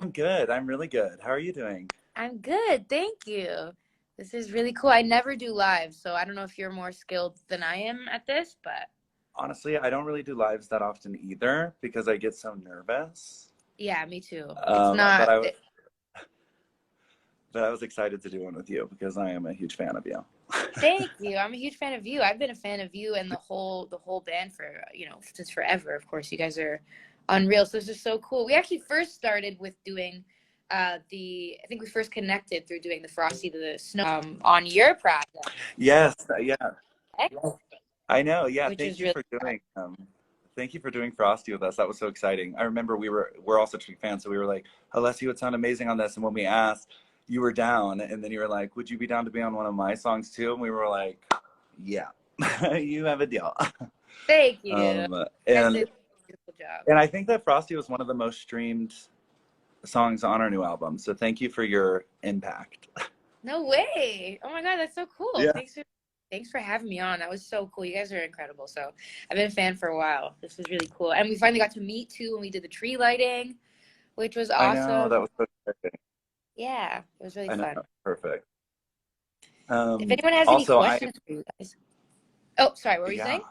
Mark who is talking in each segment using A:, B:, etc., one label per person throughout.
A: I'm good. I'm really good. How are you doing?
B: I'm good, thank you. This is really cool. I never do live, so I don't know if you're more skilled than I am at this, but
A: Honestly, I don't really do lives that often either because I get so nervous.
B: yeah, me too. It's
A: Um, but
B: not,
A: I but I was excited to do one with you because I am a huge fan of you.
B: thank you. I'm a huge fan of you. I've been a fan of you and the whole band for, since forever. Of course, you guys are unreal. So this is so cool. We actually first started with doing I think we first connected through doing the Frosty the Snow on your project,
A: Yes, yeah,
B: X,
A: I know. Yeah,
B: which is really fun.
A: thank you for doing Frosty with us. That was so exciting. I remember we're all such big fans, so we were like, Alessia would sound amazing on this. And when we asked, you were down, and then you were like, would you be down to be on one of my songs too? And we were like, yeah, you have a deal.
B: Thank you. You
A: Um,
B: guys
A: and
B: did a beautiful job.
A: and I think that Frosty was one of the most streamed songs on our new album. So thank you for your impact.
B: No way. Oh my God, that's so cool.
A: Yeah,
B: Thanks for having me on. That was so cool. You guys are incredible. So I've been a fan for a while. This was really cool. And we finally got to meet too when we did the tree lighting, which was
A: I know that
B: awesome.
A: was so exciting.
B: Yeah, it was really
A: I know,
B: fun.
A: perfect.
B: If anyone has any
A: Also, I
B: questions for you guys. Oh, sorry, what were you
A: yeah.
B: saying?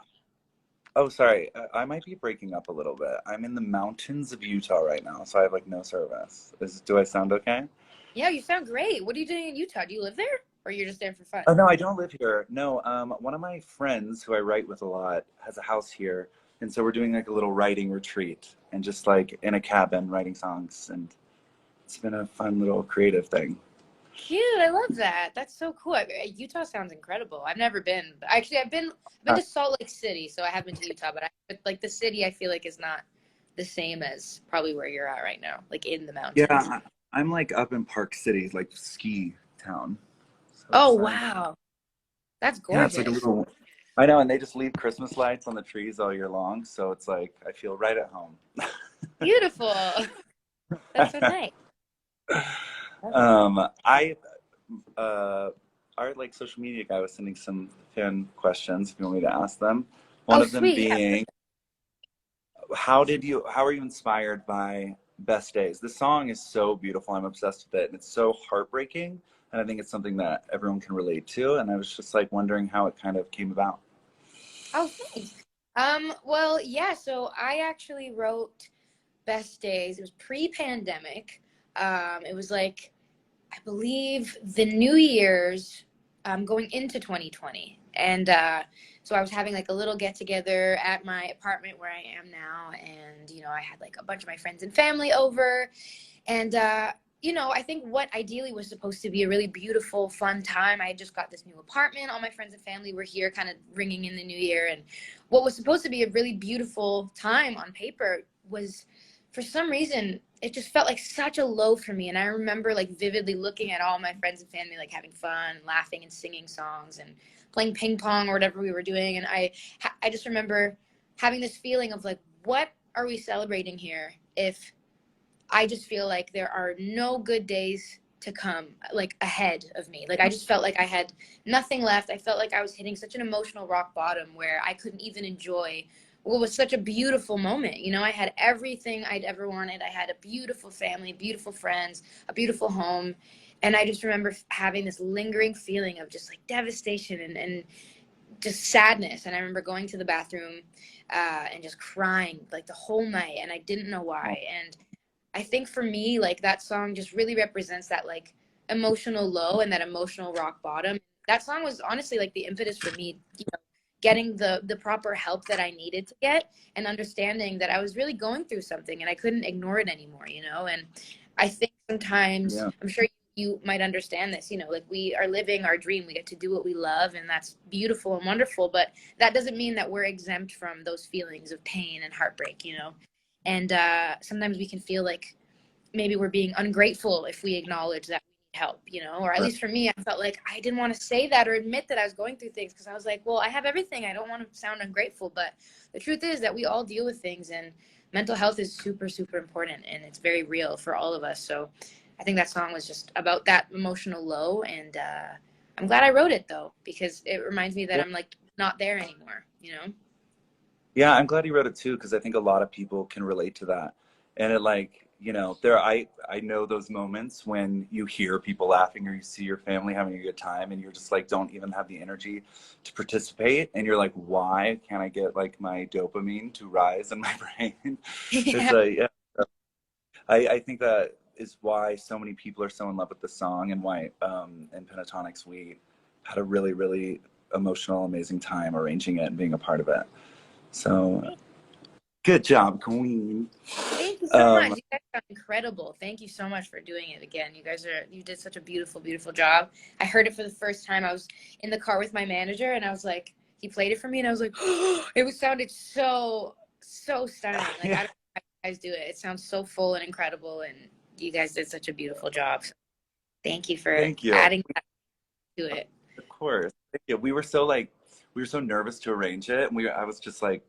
A: Oh, sorry. I might be breaking up a little bit. I'm in the mountains of Utah right now, so I have like no service. Do I sound okay?
B: Yeah, you sound great. What are you doing in Utah? Do you live there? Or you're just there for fun?
A: Oh no, I don't live here. No, one of my friends who I write with a lot has a house here, and so we're doing like a little writing retreat and just like in a cabin writing songs, and it's been a fun little creative thing.
B: Cute. I love that. That's so cool. Utah sounds incredible. I've never been. Actually, I've been
A: Uh,
B: to Salt Lake City, so I have been to Utah, but like the city, I feel like is not the same as probably where you're at right now, like in the
A: yeah,
B: mountains.
A: I'm like up in Park City, like ski town. So
B: Oh
A: it's like,
B: wow, that's
A: yeah, it's like a
B: gorgeous.
A: little. I know, and they just leave Christmas lights on the trees all year long, so it's like I feel right at home.
B: Beautiful. That's so nice. Love it.
A: I our like social media guy was sending some fan questions if you want me to ask them. One
B: Oh
A: of them
B: sweet. Yeah.
A: being, how are you inspired by Best Days? This song is so beautiful. I'm obsessed with it, and it's so heartbreaking. And I think it's something that everyone can relate to. And I was just like wondering how it kind of came about.
B: Oh thanks. Well, yeah. So I actually wrote Best Days. It was pre-pandemic. It was like I believe the New Year's going into 2020. And so I was having like a little get together at my apartment where I am now. And, I had like a bunch of my friends and family over. And, I think what ideally was supposed to be a really beautiful, fun time. I had just got this new apartment. All my friends and family were here, kind of ringing in the new year. And what was supposed to be a really beautiful time on paper was, for some reason, it just felt like such a low for me. And I remember like vividly looking at all my friends and family, like having fun, laughing and singing songs and playing ping pong or whatever we were doing. And I just remember having this feeling of like, what are we celebrating here if I just feel like there are no good days to come like ahead of me. Like I just felt like I had nothing left. I felt like I was hitting such an emotional rock bottom where I couldn't even enjoy what was such a beautiful moment. I had everything I'd ever wanted. I had a beautiful family, beautiful friends, a beautiful home. And I just remember having this lingering feeling of just like devastation and just sadness. And I remember going to the bathroom and just crying like the whole night. And I didn't know why. And I think for me, like that song just really represents that like emotional low and that emotional rock bottom. That song was honestly like the impetus for me, getting the proper help that I needed to get and understanding that I was really going through something and I couldn't ignore it anymore. And I think sometimes,
A: Yeah.
B: I'm sure you might understand this, like we are living our dream. We get to do what we love and that's beautiful and wonderful, but that doesn't mean that we're exempt from those feelings of pain and heartbreak. And sometimes we can feel like maybe we're being ungrateful if we acknowledge that we need help. Or at
A: Right.
B: least for me, I felt like I didn't want to say that or admit that I was going through things because I was like, well, I have everything. I don't want to sound ungrateful. But the truth is that we all deal with things and mental health is super, super important and it's very real for all of us. So I think that song was just about that emotional low. And I'm glad I wrote it though, because it reminds me that
A: Yeah.
B: I'm like not there anymore.
A: Yeah, I'm glad you wrote it too, because I think a lot of people can relate to that. And it like you know, I know those moments when you hear people laughing or you see your family having a good time and you're just like, don't even have the energy to participate. And you're like, why can't I get like my dopamine to rise in my brain? It's
B: Yeah.
A: a, yeah. I think that is why so many people are so in love with the song, and why in Pentatonics we had a really, really emotional, amazing time arranging it and being a part of it. So good job, Queen.
B: Thank you so much.
A: Um,
B: You guys are incredible. Thank you so much for doing it again. You did such a beautiful, beautiful job. I heard it for the first time. I was in the car with my manager and I was like, he played it for me and I was like, sounded so, so stunning. Like, I
A: yeah,
B: don't know how you guys do it. It sounds so full and incredible, and you guys did such a beautiful job. So thank you for
A: thank you.
B: adding that to it.
A: Of course. Thank you. We were so nervous to arrange it, and I was just like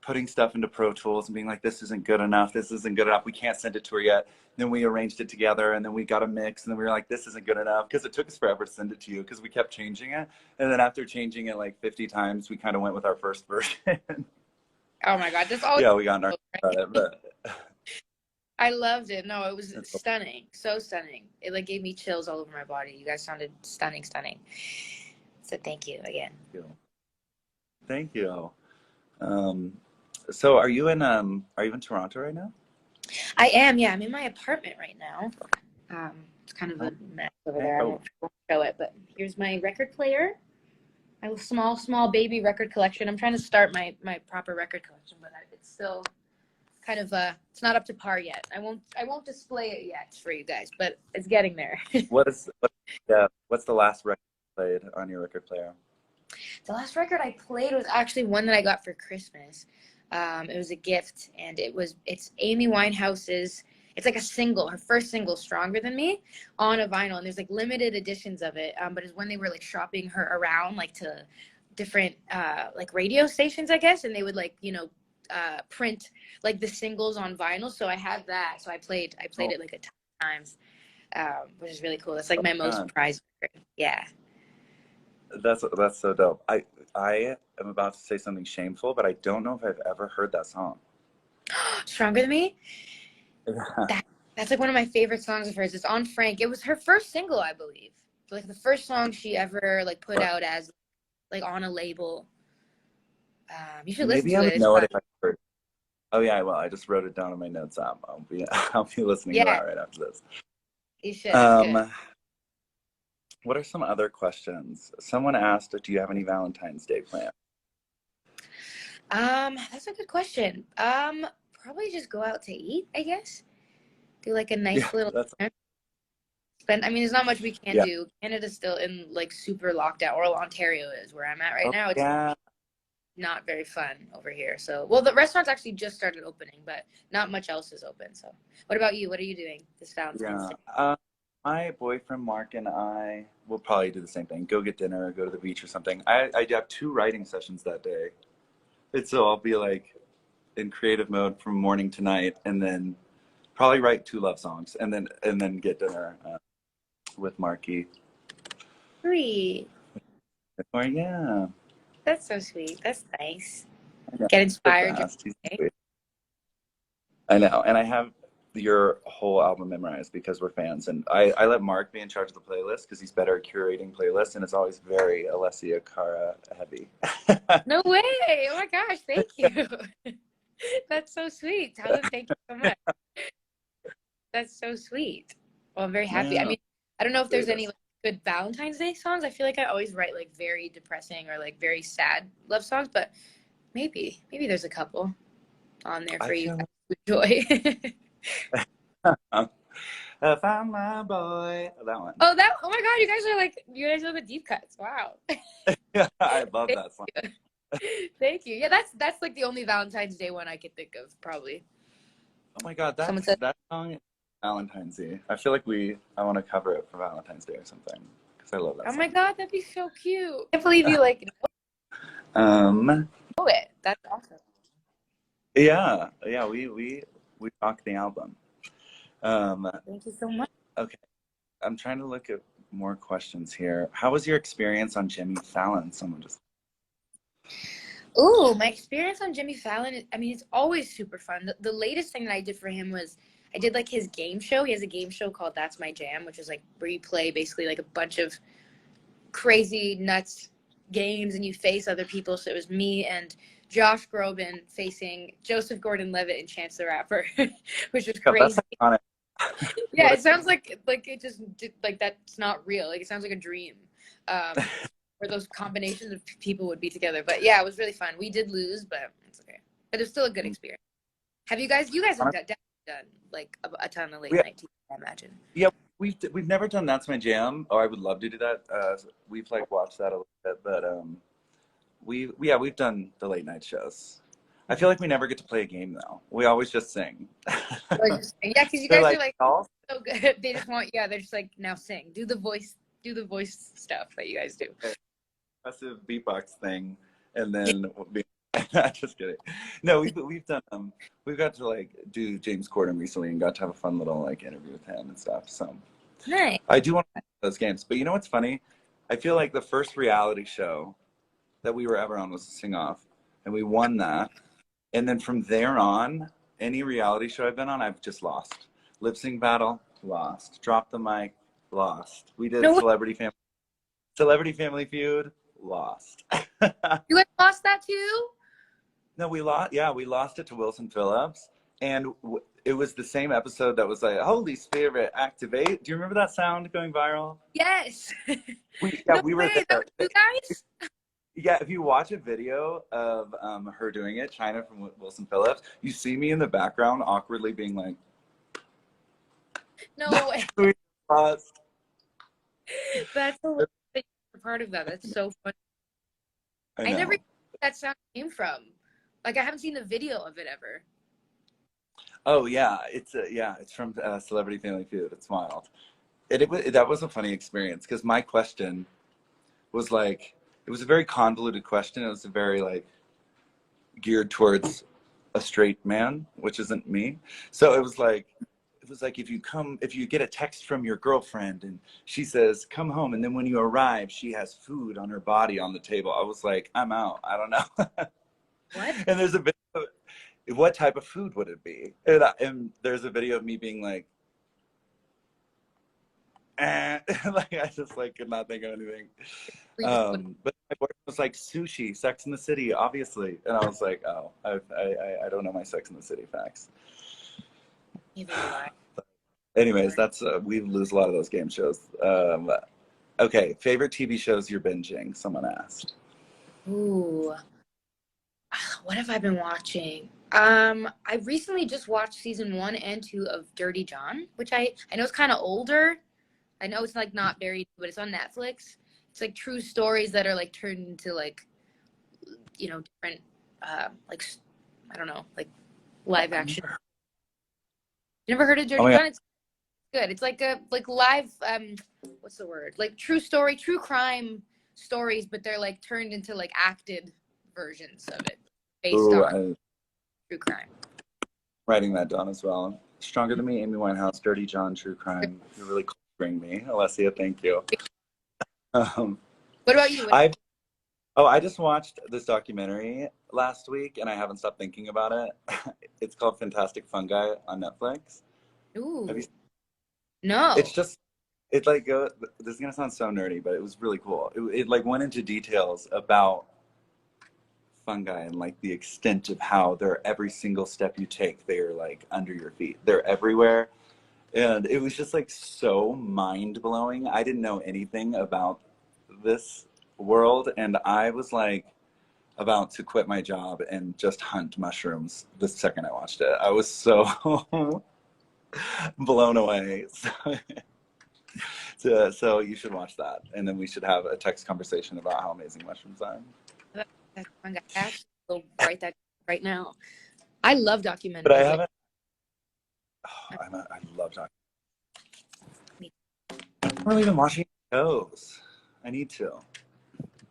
A: putting stuff into Pro Tools and being like, this isn't good enough. This isn't good enough. We can't send it to her yet. Then we arranged it together, and then we got a mix, and then we were like, this isn't good enough, because it took us forever to send it to you because we kept changing it. And then after changing it like 50 times, we kind of went with our first version.
B: Oh my God, that's always
A: Yeah, we got narcissistic about it, but
B: I loved it. No, it was
A: that's
B: stunning. So stunning. It like gave me chills all over my body. You guys sounded stunning, stunning. So thank you again.
A: cool. Thank you. Um, so are you in Toronto right now?
B: I am, yeah. I'm in my apartment right now. It's kind of
A: Oh,
B: a mess over
A: okay.
B: there. I
A: Oh,
B: won't show it, but here's my record player. My small, small baby record collection. I'm trying to start my proper record collection, but it's still kind of it's not up to par yet. I won't display it yet for you guys, but it's getting there.
A: what's the last record you played on your record player?
B: The last record I played was actually one that I got for Christmas. It was a gift, and it's Amy Winehouse's. It's like a single, her first single, "Stronger Than Me," on a vinyl, and there's like limited editions of it. But it's when they were like shopping her around, like to different like radio stations, I guess, and they would like print like the singles on vinyl. So I had that. So I played
A: Oh,
B: it like a ton of times, which is really cool. That's like
A: oh
B: my
A: my
B: most
A: God.
B: prized record. Yeah.
A: That's so dope. I am about to say something shameful, but I don't know if I've ever heard that song.
B: Stronger Than Me.
A: Yeah.
B: That that's like one of my favorite songs of hers. It's on Frank. It was her first single, I believe. Like the first song she ever like put out as like on a label. You should listen
A: Maybe
B: to
A: I
B: it.
A: would
B: It's
A: know it
B: fun.
A: if I heard. Oh yeah, well, I just wrote it down in my notes app. I'll be listening to
B: Yeah,
A: that right after this.
B: you should. It's good.
A: Um, what are some other questions? Someone asked, do you have any Valentine's Day plans?
B: That's a good question. Probably just go out to eat, I guess. Do like a
A: Yeah,
B: nice little
A: that's
B: dinner. Spend. I mean, there's not much we can
A: yeah.
B: do. Canada's still in like super lockdown. Or Ontario is where I'm at right
A: Oh
B: now. It's
A: yeah.
B: not very fun over here. So, well, the restaurants actually just started opening, but not much else is open. So, what about you? What are you doing this Valentine's
A: Yeah.
B: Day?
A: My boyfriend Mark and I will probably do the same thing. Go get dinner, or go to the beach or something. I have two writing sessions that day. And so I'll be like in creative mode from morning to night, and then probably write two love songs, and then get dinner with Marky.
B: Sweet.
A: Or yeah,
B: That's so sweet. That's nice.
A: I know.
B: Get
A: The
B: inspired during
A: best. He's
B: the day.
A: sweet. I know, and I have your whole album memorized because we're fans, and I let Mark be in charge of the playlist because he's better at curating playlists, and it's always very Alessia Cara heavy.
B: No way. Oh my gosh. Thank you. That's so sweet. Tell them thank you so much. That's so sweet. Well, I'm very happy. I
A: Yeah,
B: mean, I don't know if there's any
A: sweetest.
B: like, good Valentine's Day songs. I feel like I always write like very depressing or like very sad love songs, but maybe there's a couple on there
A: I
B: for you
A: feel
B: guys to enjoy.
A: like I found my boy. That one.
B: Oh my God, you guys are the deep cuts. Wow.
A: Yeah, I love
B: Thank
A: that song.
B: you. Thank you. Yeah, that's like the only Valentine's Day one I could think of, probably.
A: Oh my God,
B: Someone said,
A: that song is Valentine's Day. I feel like I want to cover it for Valentine's Day or something because I love that
B: "Oh my
A: song.
B: God, that'd be so cute." I can't believe you like
A: Um,
B: know it. That's awesome.
A: yeah, we rocked the album. Um,
B: Thank you so much.
A: okay, I'm trying to look at more questions here. How was your experience on Jimmy Fallon? Someone just.
B: Ooh, my experience on Jimmy Fallon, I mean, it's always super fun. The latest thing that I did for him was I did like his game show. He has a game show called That's My Jam, which is like where you play basically like a bunch of crazy nuts games and you face other people. So it was me and Josh Groban facing Joseph Gordon-Levitt and Chance the Rapper, which was
A: Yeah, that's
B: crazy.
A: iconic.
B: Yeah, it sounds like it just like that's not real. Like it sounds like a dream. Where those combinations of people would be together. But yeah, it was really fun. We did lose, but it's okay. But it's still a good experience. Have you guys have done like a ton of late night TV, I imagine.
A: Yeah, we've never done That's My Jam. Oh, I would love to do that. We've like watched that a little bit, but we've done the late night shows. I feel like we never get to play a game though. We always just sing.
B: Yeah, because you
A: They're
B: guys are like
A: oh,
B: so good. They just want they're just like now sing. Do the voice stuff that you guys do.
A: aggressive beatbox thing, and then just kidding. No, we've done we've got to like do James Corden recently and got to have a fun little like interview with him and stuff. So
B: Nice.
A: I do want to play those games, but you know what's funny? I feel like the first reality show that we were ever on was a Sing Off, and we won that. And then from there on, any reality show I've been on, I've just lost. Lip Sync Battle, lost. Drop the Mic, lost. We did Celebrity Family Feud, lost.
B: You guys lost that too?
A: No, we lost. Yeah, we lost it to Wilson Phillips, and it was the same episode that was like, "Holy Spirit, activate!" Do you remember that sound going viral?
B: Yes.
A: We were there.
B: That was you guys?
A: Yeah, if you watch a video of her doing it, China from Wilson Phillips, you see me in the background awkwardly being like,
B: No way.
A: We lost.
B: That's a part of that. That's so funny. I never knew where that sound came from. Like I haven't seen the video of it ever.
A: Oh yeah, it's from Celebrity Family Feud. It's wild. That was a funny experience because my question was like, it was a very convoluted question. It was a very like geared towards a straight man, which isn't me. So it was like if you get a text from your girlfriend and she says come home, and then when you arrive she has food on her body on the table, I was like, I'm out. I don't know.
B: What?
A: And there's a video, what type of food would it be? And there's a video of me being like, like I just like could not think of anything. But my boyfriend was like, sushi, Sex in the City, obviously, and I was like, oh, I don't know my Sex in the City facts. Anyways, that's we lose a lot of those game shows. Okay, favorite TV shows you're binging? Someone asked.
B: Ooh, what have I been watching? I recently just watched season 1 and 2 of Dirty John, which I know it's kind of older. I know it's like not very, but it's on Netflix. It's like true stories that are like turned into like, different, like I don't know, like live action. You never heard of Dirty John? It's good. It's like a live what's the word? Like true crime stories, but they're like turned into like acted versions of it based on true crime.
A: Writing that down as well. Stronger Than Me, Amy Winehouse, Dirty John, true crime. You're really clearing me, Alessia. Thank you.
B: What about you?
A: I just watched this documentary last week, and I haven't stopped thinking about it. It's called Fantastic Fungi on Netflix.
B: Ooh.
A: Have you?
B: No.
A: It's like this is gonna sound so nerdy, but it was really cool. It like went into details about fungi and like the extent of how they're every single step you take, they're like under your feet. They're everywhere. And it was just like so mind blowing. I didn't know anything about this world, and I was like about to quit my job and just hunt mushrooms the second I watched it. I was so blown away. So you should watch that, and then we should have a text conversation about how amazing mushrooms are.
B: I will write that right now. I love documentaries.
A: But I haven't. I love documentaries. I'm not even watching shows. I need to.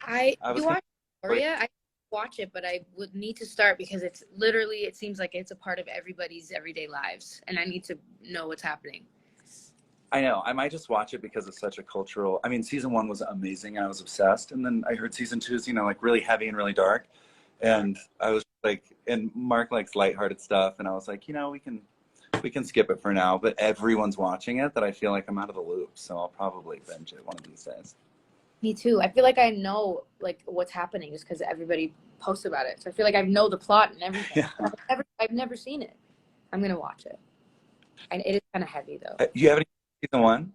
B: You watch Victoria? I watch it, but I would need to start because it's literally, it seems like it's a part of everybody's everyday lives, and I need to know what's happening.
A: I know. I might just watch it because it's such a cultural. I mean, season 1 was amazing, and I was obsessed. And then I heard season 2 is, like really heavy and really dark. And I was like, and Mark likes lighthearted stuff, and I was like, we can we can skip it for now, but everyone's watching it that I feel like I'm out of the loop. So I'll probably binge it one of these days.
B: Me too. I feel like I know like what's happening just because everybody posts about it. So I feel like I know the plot and everything.
A: Yeah.
B: I've never seen it. I'm gonna watch it. And it is kind of heavy though.
A: You haven't seen season 1?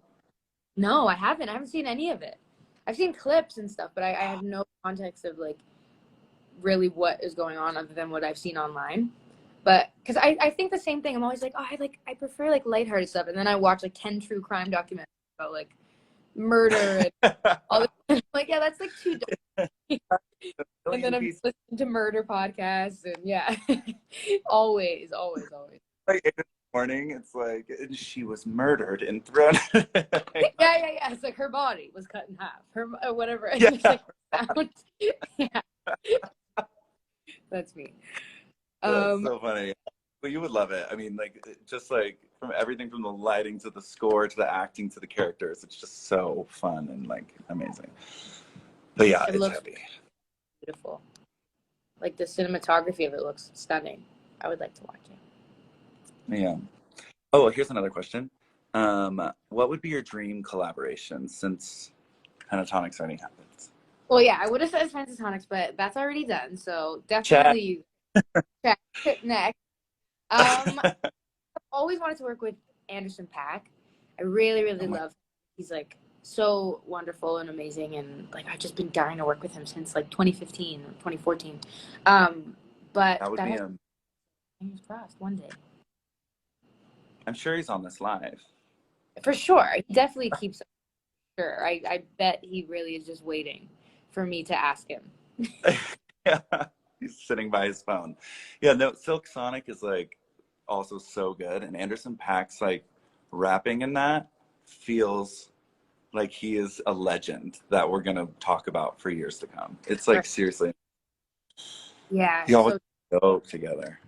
B: No, I haven't. I haven't seen any of it. I've seen clips and stuff, but I have no context of like really what is going on other than what I've seen online. But because I think the same thing. I'm always like, oh, I prefer like lighthearted stuff, and then I watch like 10 true crime documentaries about like murder and all this. I'm like, yeah, that's like too dark. And then I'm listening to murder podcasts, and yeah, always.
A: Like in the morning, it's like, and she was murdered and thrown.
B: Yeah. It's like her body was cut in half. Her whatever.
A: Yeah.
B: It's like found. Yeah. That's me.
A: That's so funny. But you would love it. I mean, like, just like from everything from the lighting to the score to the acting to the characters, it's just so fun and like amazing. But yeah,
B: It
A: it's
B: looks
A: heavy.
B: beautiful. Like the cinematography of it looks stunning. I would like to watch it.
A: Yeah. Oh, here's another question. What would be your dream collaboration since Pentatonics already happened?
B: Well, yeah, I would have said Pentatonics, but that's already done. So definitely check next. I've always wanted to work with Anderson .Paak. I really love him. He's like so wonderful and amazing, and like I've just been dying to work with him since like 2015 or 2014. But
A: that would be him.
B: Fingers crossed one day.
A: I'm sure he's on this live.
B: For sure. He definitely keeps up. Sure. I bet he really is just waiting for me to ask him.
A: Yeah. He's sitting by his phone. Yeah, no, Silk Sonic is like also so good. And Anderson .Paak's like rapping in that feels like he is a legend that we're gonna talk about for years to come. It's like seriously.
B: Yeah.
A: He always go together.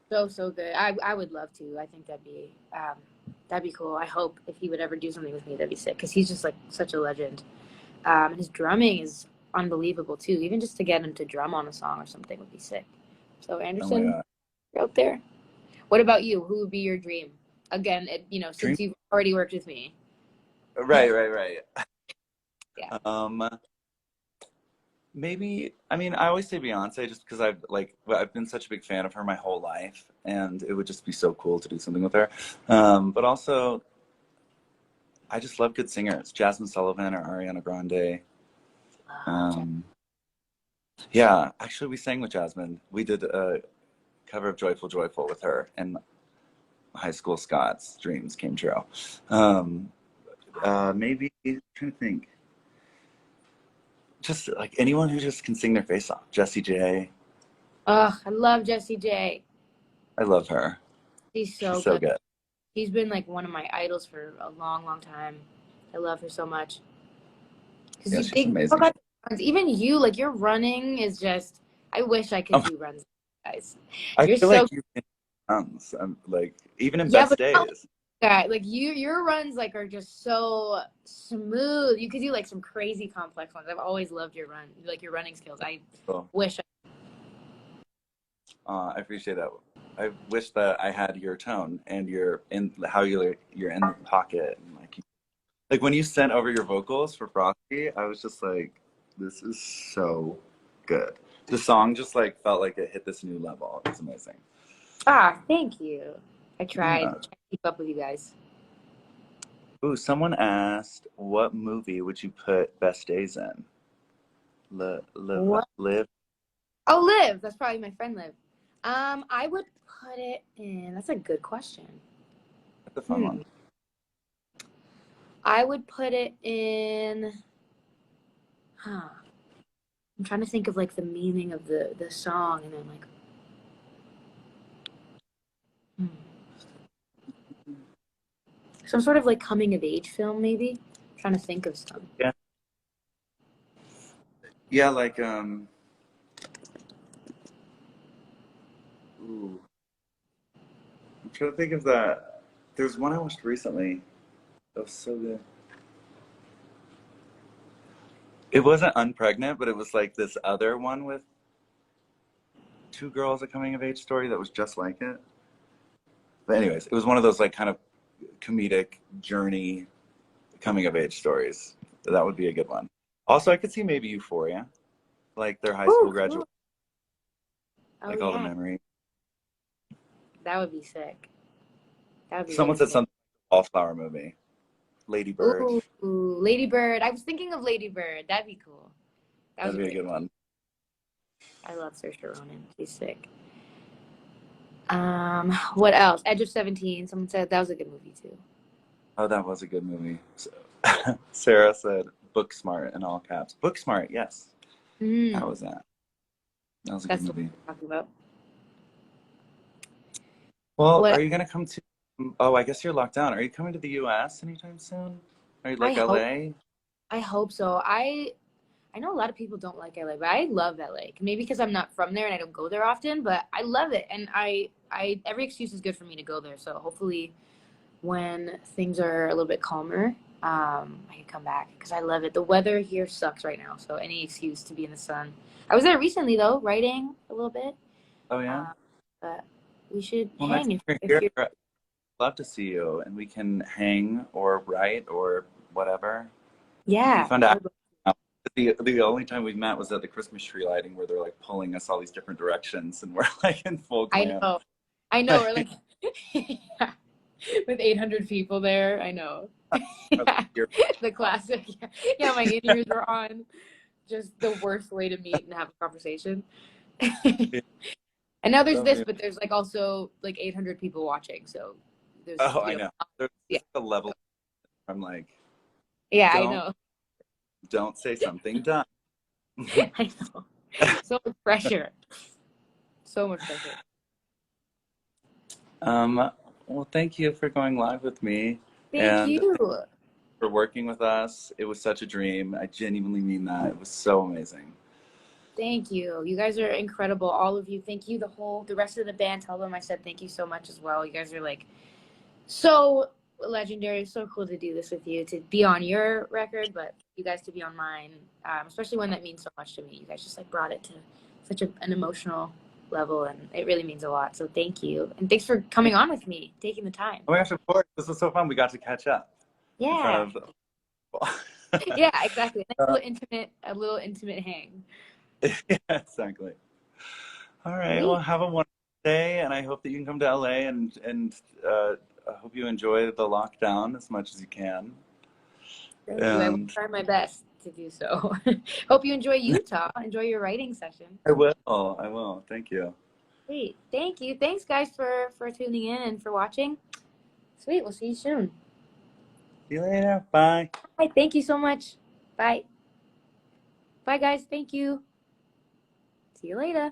B: So good. I would love to. I think that'd be cool. I hope if he would ever do something with me, that'd be sick. Because he's just like such a legend. And his drumming is unbelievable too. Even just to get him to drum on a song or something would be sick. So Anderson, you're out there. What about you? Who would be your dream? Again, since you've already worked with me.
A: Right.
B: Yeah.
A: Maybe, I mean, I always say Beyonce just because I've been such a big fan of her my whole life, and it would just be so cool to do something with her. But also, I just love good singers, Jasmine Sullivan or Ariana Grande. Yeah, actually, we sang with Jasmine. We did a cover of Joyful Joyful with her, and high school Scott's dreams came true. Maybe, I'm trying to think. Just like anyone who just can sing their face off. Jessie J.
B: Oh, I love Jessie J.
A: I love her.
B: She's so good. She's been like one of my idols for a long time. I love her so much.
A: Yeah, she's amazing.
B: Even you, like your running is just. I wish I could do runs, guys.
A: I feel like you can runs. Like even in best days.
B: That like your runs like are just so smooth. You could do like some crazy complex ones. I've always loved your running skills. I wish.
A: I appreciate that. I wish that I had your tone and you're in the pocket and like when you sent over your vocals for Frosty, I was just like, this is so good. The song just like felt like it hit this new level. It's amazing.
B: Thank you. I tried to keep up with you guys.
A: Ooh, someone asked, what movie would you put Best Days in? Live?
B: Oh, Liv. That's probably my friend Liv. I would put it in. That's a good question.
A: That's a fun one.
B: I would put it in. I'm trying to think of like the meaning of the song, and then like. Some sort of like coming of age film, maybe. I'm trying to think of some.
A: Yeah. Yeah, like ooh. I'm trying to think of that. There's one I watched recently. That was so good. It wasn't Unpregnant, but it was like this other one with two girls, a coming of age story that was just like it. But anyways, it was one of those like kind of comedic journey coming of age stories. That would be a good one. Also, I could see maybe Euphoria, like their high
B: Oh,
A: school graduation,
B: cool. Oh
A: like all the
B: yeah,
A: memory.
B: that would be sick. That would be
A: Someone
B: really
A: said
B: sick.
A: something Wallflower movie, Lady Bird.
B: Ooh, Lady Bird. I was thinking of Lady Bird. That'd be cool. That was
A: That'd
B: a
A: be a
B: great
A: good
B: one.
A: one.
B: I love Saoirse Ronan. She's sick. What else? Edge of 17. Someone said that was a good movie too.
A: Oh, that was a good movie. Sarah said book smart in all caps. Book smart, yes. How
B: Mm,
A: was that? That was a good
B: that's what
A: movie.
B: I'm talking about.
A: Well,
B: What
A: are you gonna come to? Oh, I guess you're locked down. Are you coming to the U.S. anytime soon? Are you
B: I
A: like
B: hope
A: L.A.?
B: I hope so. I know a lot of people don't like LA, but I love LA. Maybe because I'm not from there and I don't go there often, but I love it. And I every excuse is good for me to go there. So hopefully when things are a little bit calmer, I can come back because I love it. The weather here sucks right now, so any excuse to be in the sun. I was there recently though, writing a little bit.
A: Oh yeah.
B: Uh, but we should
A: Well, next
B: hang
A: time you're
B: if
A: here,
B: you're.
A: I'd love to see you, and we can hang or write or whatever. It'd be
B: Yeah,
A: fun
B: I
A: to.
B: would.
A: The only time we've met was at the Christmas tree lighting, where they're like pulling us all these different directions, and we're like in full
B: I
A: glam.
B: know. I know. We're like yeah, with 800 people there. I know. Yeah, the classic. Yeah. Yeah, my in-ears were on. Just the worst way to meet and have a conversation. And now there's this, but there's like also like 800 people watching. So there's,
A: Oh, I know. There's
B: yeah,
A: a level. I'm like,
B: yeah, I
A: don't
B: know.
A: don't say something dumb.
B: I know. So much pressure. So much pressure.
A: Well, thank you for going live with me
B: Thank
A: and
B: you.
A: for working with us. It was such a dream. I genuinely mean that. It was so amazing.
B: Thank you. You guys are incredible. All of you. Thank you. The rest of the band, tell them I said thank you so much as well. You guys are like so legendary. So cool to do this with you, to be on your record, but you guys to be on mine, especially one that means so much to me. You guys just like brought it to such an emotional level, and it really means a lot. So thank you, and thanks for coming on with me, taking the time.
A: Oh my gosh, of course. This was so fun. We got to catch up in
B: Yeah,
A: front of
B: yeah, exactly.
A: uh,
B: A little intimate hang.
A: yeah, exactly. All right. Well,
B: Sweet.
A: have a wonderful day, and I hope that you can come to LA and I hope you enjoy the lockdown as much as you can.
B: Thank you. I will
A: And
B: try my best to do so. Hope you enjoy Utah. Enjoy your writing session.
A: I will. I will. Thank you.
B: Sweet. Thank you. Thanks, guys, for tuning in and for watching. Sweet. We'll see you soon.
A: See you later. Bye.
B: Bye. Thank you so much. Bye. Bye, guys. Thank you. See you later.